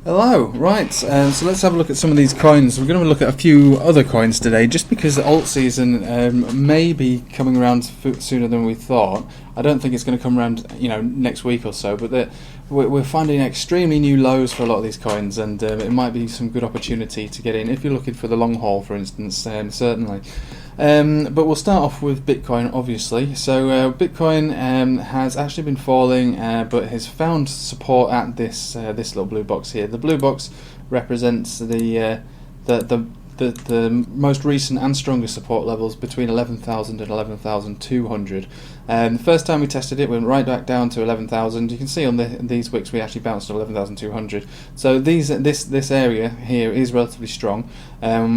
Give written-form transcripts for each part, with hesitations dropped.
Hello, right, so let's have a look at some of these coins. We're going to look at a few other coins today, just because the alt season may be coming around sooner than we thought. I don't think it's going to come around, next week or so, but we're finding extremely new lows for a lot of these coins, and it might be some good opportunity to get in if you're looking for the long haul, for instance, certainly. But we'll start off with Bitcoin, obviously. So Bitcoin has actually been falling, but has found support at this little blue box here. The blue box represents the most recent and strongest support levels between 11,000 and 11,200. The first time we tested it, we went right back down to 11,000. You can see on these wicks we actually bounced to 11,200. So this area here is relatively strong.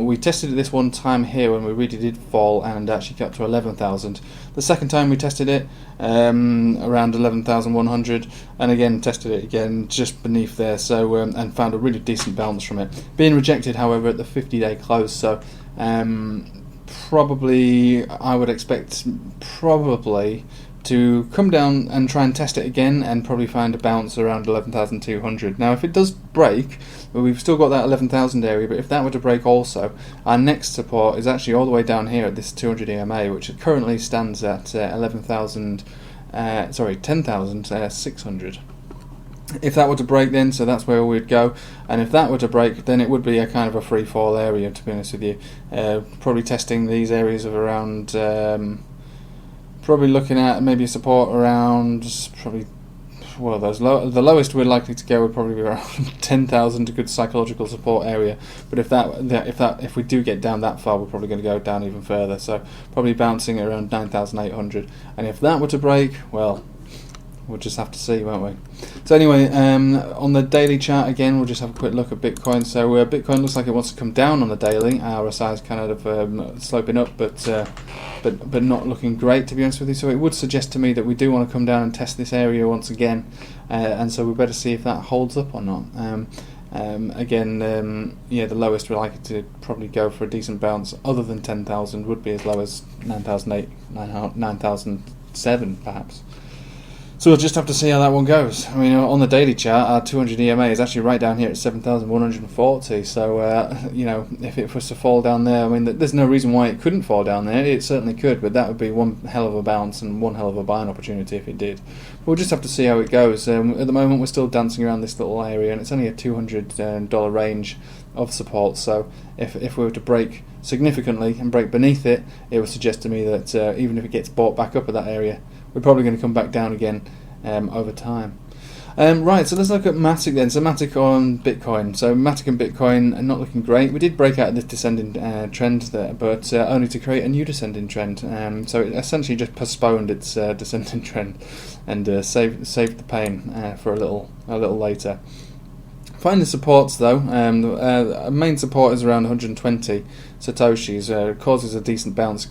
We tested it this one time here when we really did fall and actually got to 11,000. The second time we tested it around 11,100, and again tested it again just beneath there. So and found a really decent bounce from it. Being rejected, however, at the 50-day close. So probably I would expect to come down and try and test it again, and probably find a bounce around 11,200. Now if it does break, well, we've still got that 11,000 area, but if that were to break also, our next support is actually all the way down here at this 200 EMA, which currently stands at 10,600. If that were to break, then so that's where we'd go, and if that were to break, then it would be a kind of a free fall area, to be honest with you. Probably testing these areas of around probably looking at maybe a support around the lowest we're likely to go would probably be around 10,000, a good psychological support area. But if we do get down that far, we're probably going to go down even further. So probably bouncing at around 9,800. And if that were to break, well, we'll just have to see, won't we? So anyway, on the daily chart again, we'll just have a quick look at Bitcoin. So Bitcoin looks like it wants to come down on the daily. RSI is kind of sloping up, but not looking great, to be honest with you. So it would suggest to me that we do want to come down and test this area once again, and so we better see if that holds up or not. The lowest we're likely to probably go for a decent bounce, other than 10,000, would be as low as 9,008, 9,007 perhaps. So we'll just have to see how that one goes. I mean, on the daily chart, our 200 EMA is actually right down here at 7,140. So, if it was to fall down there, I mean, there's no reason why it couldn't fall down there. It certainly could, but that would be one hell of a bounce and one hell of a buying opportunity if it did. We'll just have to see how it goes. At the moment, we're still dancing around this little area, and it's only a $200 range of support. So, if we were to break significantly and break beneath it, it would suggest to me that even if it gets bought back up at that area, we're probably going to come back down again over time. Right, so let's look at Matic then. So Matic on Bitcoin. So Matic and Bitcoin are not looking great. We did break out of this descending trend there, but only to create a new descending trend. So it essentially just postponed its descending trend and saved the pain for a little later. Finding supports though, main support is around 120 satoshis. Caused a decent bounce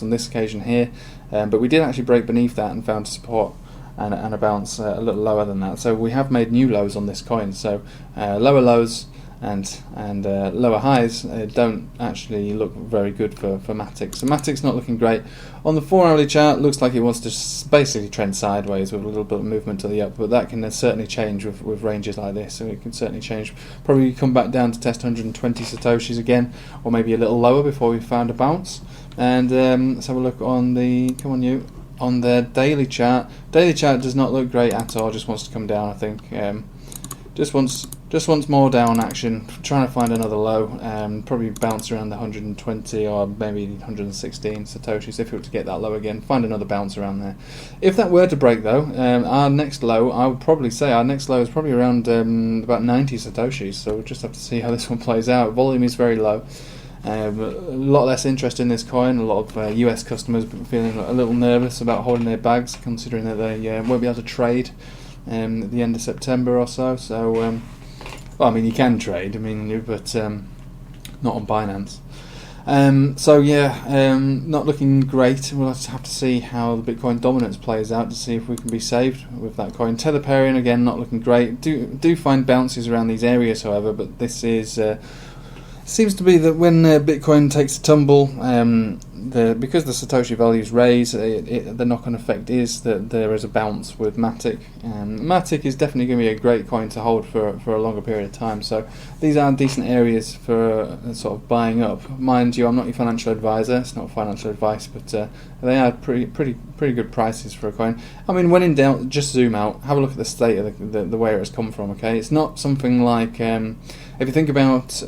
on this occasion here, but we did actually break beneath that and found support and a bounce a little lower than that. So we have made new lows on this coin. So lower lows and lower highs don't actually look very good for Matic. So Matic's not looking great. On the 4-hourly chart, looks like it wants to basically trend sideways with a little bit of movement to the up, but that can certainly change with ranges like this. So it can certainly change. Probably come back down to test 120 satoshis again, or maybe a little lower before we found a bounce. And let's have a look on the on the daily chart. Daily chart does not look great at all. Just wants to come down, I think. Just wants more down action, trying to find another low, probably bounce around the 120 or maybe 116 satoshis if it were to get that low again, find another bounce around there. If that were to break though, our next low, I would probably say our next low is probably around about 90 satoshis, so we'll just have to see how this one plays out. Volume is very low. A lot less interest in this coin. A lot of US customers feeling a little nervous about holding their bags, considering that they won't be able to trade at the end of September or so. So, well, I mean, you can trade, but not on Binance. Not looking great. We'll have to see how the Bitcoin dominance plays out to see if we can be saved with that coin. Tether pairing, again, not looking great. Do find bounces around these areas, however, but this is... seems to be that when Bitcoin takes a tumble, because the Satoshi values raise, the knock-on effect is that there is a bounce with Matic. Matic is definitely going to be a great coin to hold for a longer period of time. So these are decent areas for sort of buying up. Mind you, I'm not your financial advisor. It's not financial advice, but they are pretty good prices for a coin. I mean, when in doubt, just zoom out, have a look at the state of the where it's come from. Okay, it's not something like if you think about.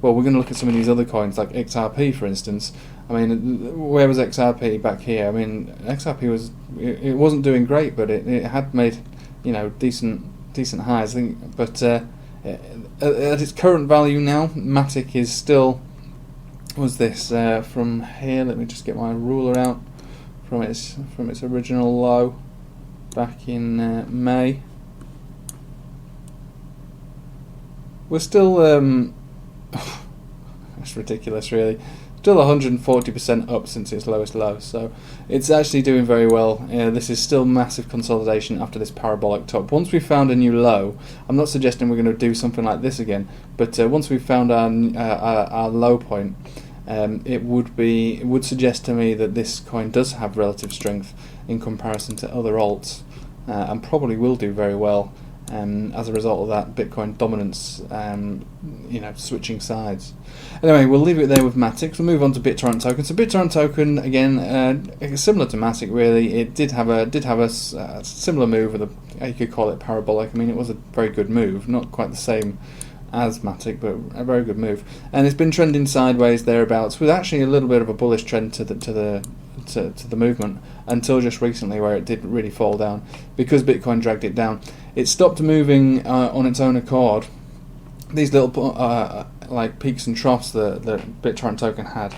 Well, we're going to look at some of these other coins, like XRP, for instance. I mean, where was XRP back here? I mean, XRP it wasn't doing great, but it had made, decent highs. I think, but at its current value now, Matic is still. Was this from here? Let me just get my ruler out from its original low back in May. We're still. That's ridiculous, really. Still 140% up since its lowest low, so it's actually doing very well. This is still massive consolidation after this parabolic top. Once we've found a new low, I'm not suggesting we're going to do something like this again, but once we've found our low point, it would suggest to me that this coin does have relative strength in comparison to other alts, and probably will do very well. As a result of that Bitcoin dominance, switching sides. Anyway, we'll leave it there with Matic. We'll move on to BitTorrent token. So BitTorrent token, again, similar to Matic, really. It did have a similar move with you could call it parabolic. I mean, it was a very good move, not quite the same as Matic, but a very good move. And it's been trending sideways thereabouts, with actually a little bit of a bullish trend to the movement until just recently, where it did really fall down because Bitcoin dragged it down. It stopped moving on its own accord. These little like peaks and troughs that BitTorrent token had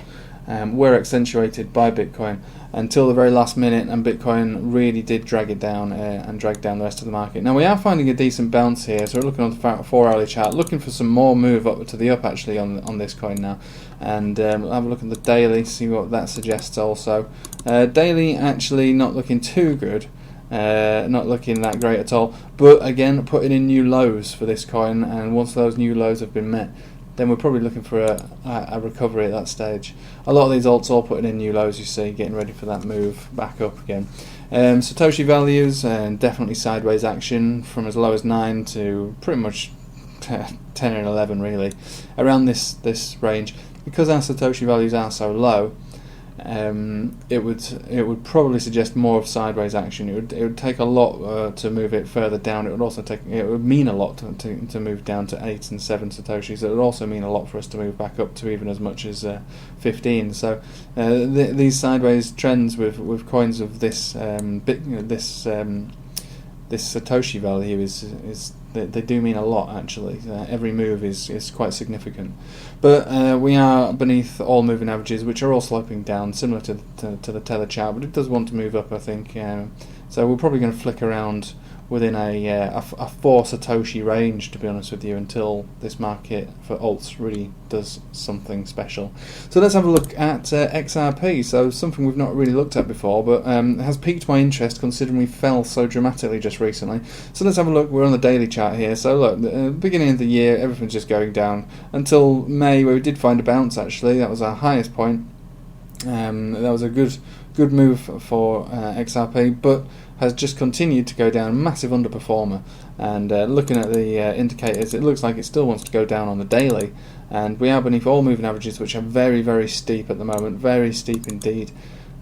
were accentuated by Bitcoin until the very last minute, and Bitcoin really did drag it down and drag down the rest of the market. Now we are finding a decent bounce here, so we're looking on the 4-hourly chart, looking for some more move up to the up actually on this coin now, and we'll have a look at the daily, see what that suggests also. Daily actually not looking too good. Not looking that great at all, but again putting in new lows for this coin, and once those new lows have been met, then we're probably looking for a recovery at that stage. A lot of these alts all putting in new lows, you see, getting ready for that move back up again. Satoshi values, definitely sideways action from as low as 9 to pretty much 10 and 11 really, around this range. Because our Satoshi values are so low, it would probably suggest more of sideways action. It would take a lot to move it further down. It would mean a lot to move down to 8 and 7 satoshis. It would also mean a lot for us to move back up to even as much as 15. So these sideways trends with coins of this this Satoshi value is they do mean a lot actually. Every move is quite significant, but we are beneath all moving averages, which are all sloping down, similar to the Tether chart, but it does want to move up, I think. So we're probably going to flick around within a 4 Satoshi range, to be honest with you, until this market for alts really does something special. So let's have a look at XRP. So something we've not really looked at before, but has piqued my interest considering we fell so dramatically just recently. So let's have a look. We're on the daily chart here. So look, the beginning of the year, everything's just going down until May, where we did find a bounce actually. That was our highest point. That was a good move for XRP, but has just continued to go down, massive underperformer. And looking at the indicators, it looks like it still wants to go down on the daily, and we are beneath all moving averages, which are very, very steep at the moment, very steep indeed.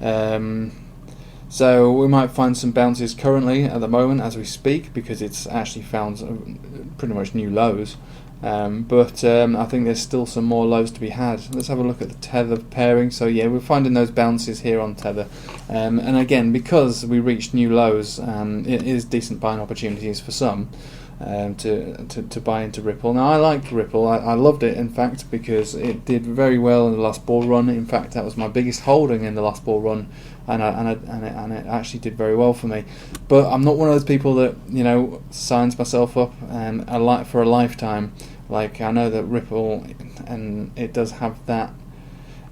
So we might find some bounces currently at the moment as we speak, because it's actually found pretty much new lows. But I think there's still some more lows to be had. Let's have a look at the Tether pairing. So yeah, we're finding those bounces here on Tether, and again, because we reached new lows, it is decent buying opportunities for some to buy into Ripple. Now I liked Ripple. I loved it, in fact, because it did very well in the last bull run. In fact, that was my biggest holding in the last bull run, and it actually did very well for me. But I'm not one of those people that signs myself up for a lifetime. Like, I know that Ripple, and it does have that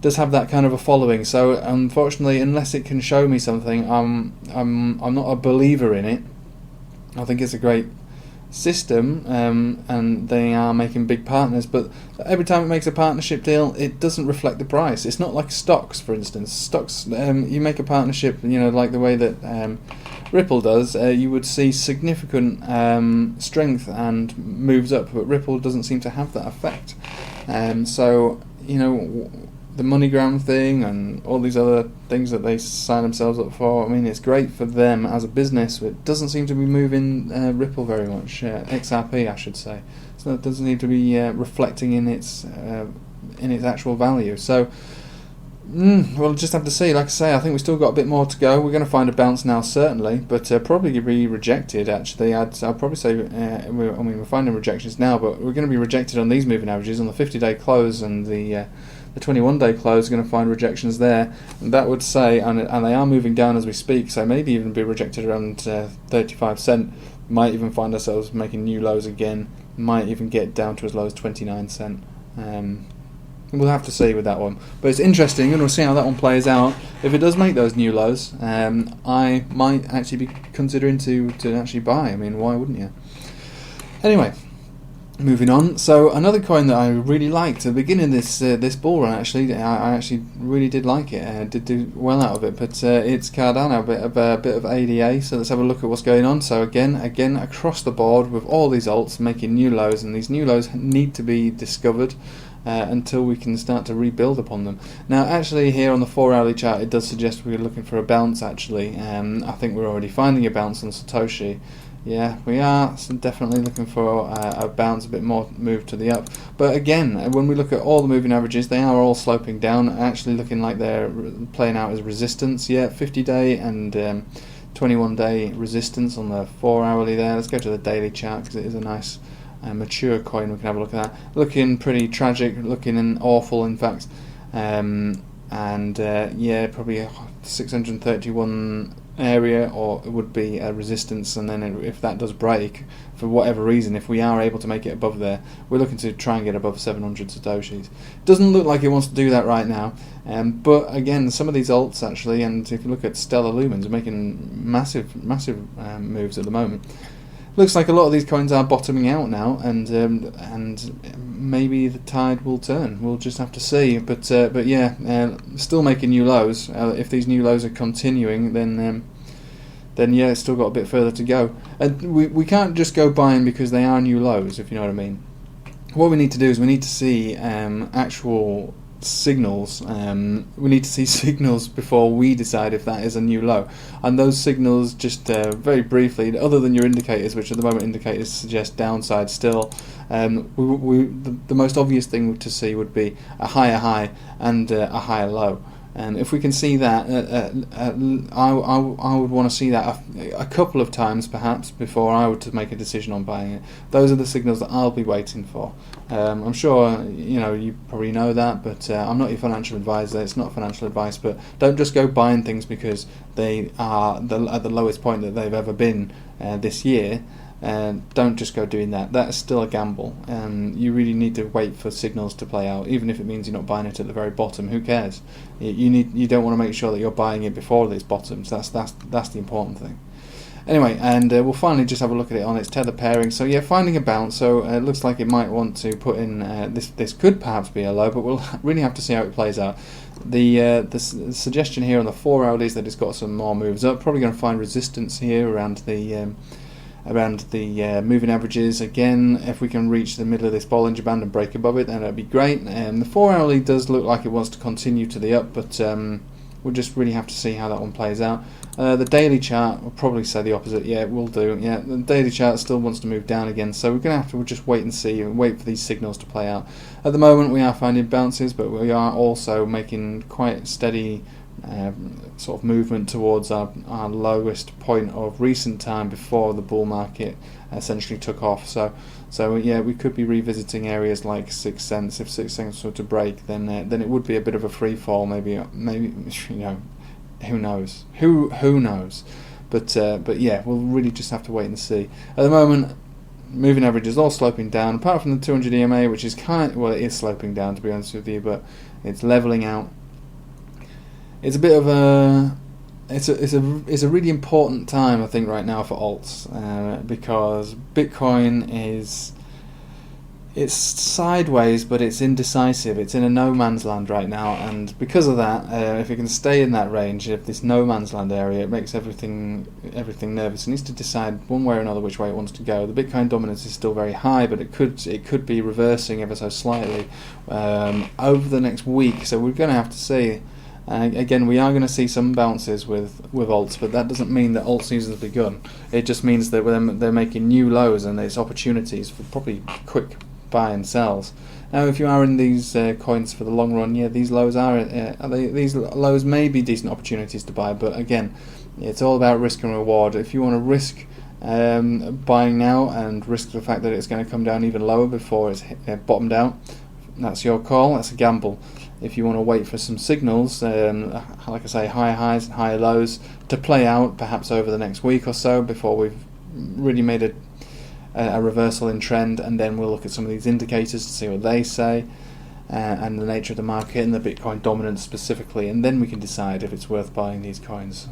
kind of a following. So unfortunately, unless it can show me something, I'm not a believer in it. I think it's a great system, and they are making big partners, but every time it makes a partnership deal, it doesn't reflect the price. It's not like stocks, for instance. Stocks, you make a partnership, like the way that Ripple does, you would see significant strength and moves up, but Ripple doesn't seem to have that effect. So, the MoneyGram thing and all these other things that they sign themselves up for, I mean, it's great for them as a business, but it doesn't seem to be moving Ripple very much. XRP, I should say. So it doesn't seem to be reflecting in its actual value. So, we'll just have to see. Like I say, I think we've still got a bit more to go. We're going to find a bounce now, certainly, but probably be rejected, actually. I'll probably say, we're finding rejections now, but we're going to be rejected on these moving averages. On the 50-day close and the 21-day close, are going to find rejections there. And that would say, and they are moving down as we speak, so maybe even be rejected around 35 cent. Might even find ourselves making new lows again. Might even get down to as low as 29 cent. We'll have to see with that one, but it's interesting, and we'll see how that one plays out. If it does make those new lows, I might actually be considering to actually buy. I mean, why wouldn't you? Anyway, moving on. So another coin that I really liked at the beginning of this bull run, actually, I actually really did like it. Did do well out of it, but it's Cardno, a bit of ADA. So let's have a look at what's going on. So again across the board with all these alts making new lows, and these new lows need to be discovered. Until we can start to rebuild upon them. Now, actually, here on the 4-hourly chart, it does suggest we're looking for a bounce, actually. I think we're already finding a bounce on Satoshi. Yeah, we are definitely looking for a bounce, a bit more move to the up. But again, when we look at all the moving averages, they are all sloping down, actually looking like they're playing out as resistance. Yeah, 50-day and 21-day resistance on the 4-hourly there. Let's go to the daily chart, because it is a nice mature coin. We can have a look at that. Looking pretty tragic, looking awful, in fact. Yeah, probably 631 area, or it would be a resistance, and then if that does break for whatever reason, if we are able to make it above there, we're looking to try and get above 700 satoshis. Doesn't look like it wants to do that right now, but again, some of these alts actually, and if you look at Stellar Lumens, are making massive moves at the moment. Looks like a lot of these coins are bottoming out now, and maybe the tide will turn. We'll just have to see. But yeah, still making new lows. If these new lows are continuing, then yeah, it's still got a bit further to go. And we can't just go buying because they are new lows, if you know what I mean. What we need to do is we need to see actual signals. We need to see signals before we decide if that is a new low, and those signals, just very briefly, other than your indicators, which at the moment indicators suggest downside still, the most obvious thing to see would be a higher high and a higher low. And if we can see that, I would want to see that a couple of times perhaps before I would to make a decision on buying it. Those are the signals that I'll be waiting for. I'm sure you probably know that, but I'm not your financial advisor. It's not financial advice, but don't just go buying things because they are at the lowest point that they've ever been this year. Don't just go doing that. That's still a gamble. You really need to wait for signals to play out, even if it means you're not buying it at the very bottom. Who cares? You don't want to make sure that you're buying it before these bottoms. That's the important thing. Anyway, and we'll finally just have a look at it on its tether pairing. So yeah, finding a bounce. So it looks like it might want to put in this could perhaps be a low, but we'll really have to see how it plays out. The suggestion here on the 4-hourly is that it's got some more moves up. Probably going to find resistance here around the moving averages. Again, if we can reach the middle of this Bollinger Band and break above it, then that'd be great. The 4-hourly does look like it wants to continue to the up, but we'll just really have to see how that one plays out. The daily chart will probably say the opposite. Yeah, it will do. Yeah, the daily chart still wants to move down again, so we're going to have to just wait and see and wait for these signals to play out. At the moment, we are finding bounces, but we are also making quite steady sort of movement towards our lowest point of recent time before the bull market essentially took off. So yeah, we could be revisiting areas like 6 cents. If 6 cents were to break, then it would be a bit of a free fall. Maybe who knows? Who knows? But yeah, we'll really just have to wait and see. At the moment, moving average is all sloping down, apart from the 200 EMA, which is it is sloping down, to be honest with you, but it's leveling out. It's a bit of it's a really important time, I think, right now for alts, because Bitcoin it's sideways, but it's indecisive. It's in a no man's land right now, and because of that, if it can stay in that range, if this no man's land area, it makes everything nervous. It needs to decide one way or another which way it wants to go. The Bitcoin dominance is still very high, but it could be reversing ever so slightly over the next week. So we're going to have to see. Again, we are going to see some bounces with alts, but that doesn't mean that alt season has begun. It just means that they're making new lows, and there's opportunities for probably quick buy and sells. Now, if you are in these coins for the long run, yeah, these lows these lows may be decent opportunities to buy, but again, it's all about risk and reward. If you want to risk buying now and risk the fact that it's going to come down even lower before it's bottomed out, that's your call. That's a gamble. If you want to wait for some signals, like I say, higher highs and higher lows to play out perhaps over the next week or so before we've really made a reversal in trend, and then we'll look at some of these indicators to see what they say, and the nature of the market and the Bitcoin dominance specifically, and then we can decide if it's worth buying these coins.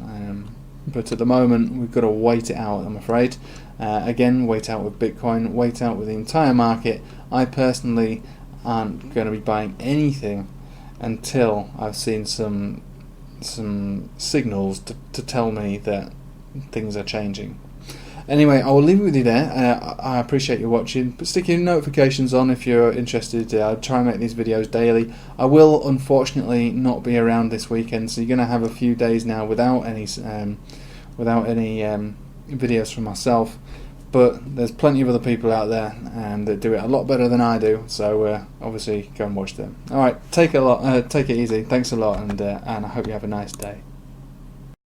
But at the moment, we've got to wait it out, I'm afraid. Again, wait out with Bitcoin, wait out with the entire market. I personally aren't going to be buying anything until I've seen some signals to tell me that things are changing. Anyway, I will leave it with you there. I appreciate you watching. But stick your notifications on if you're interested. I try and make these videos daily. I will unfortunately not be around this weekend, so you're going to have a few days now without any videos from myself. But there's plenty of other people out there that do it a lot better than I do. So obviously, go and watch them. All right, take it easy. Thanks a lot, and I hope you have a nice day.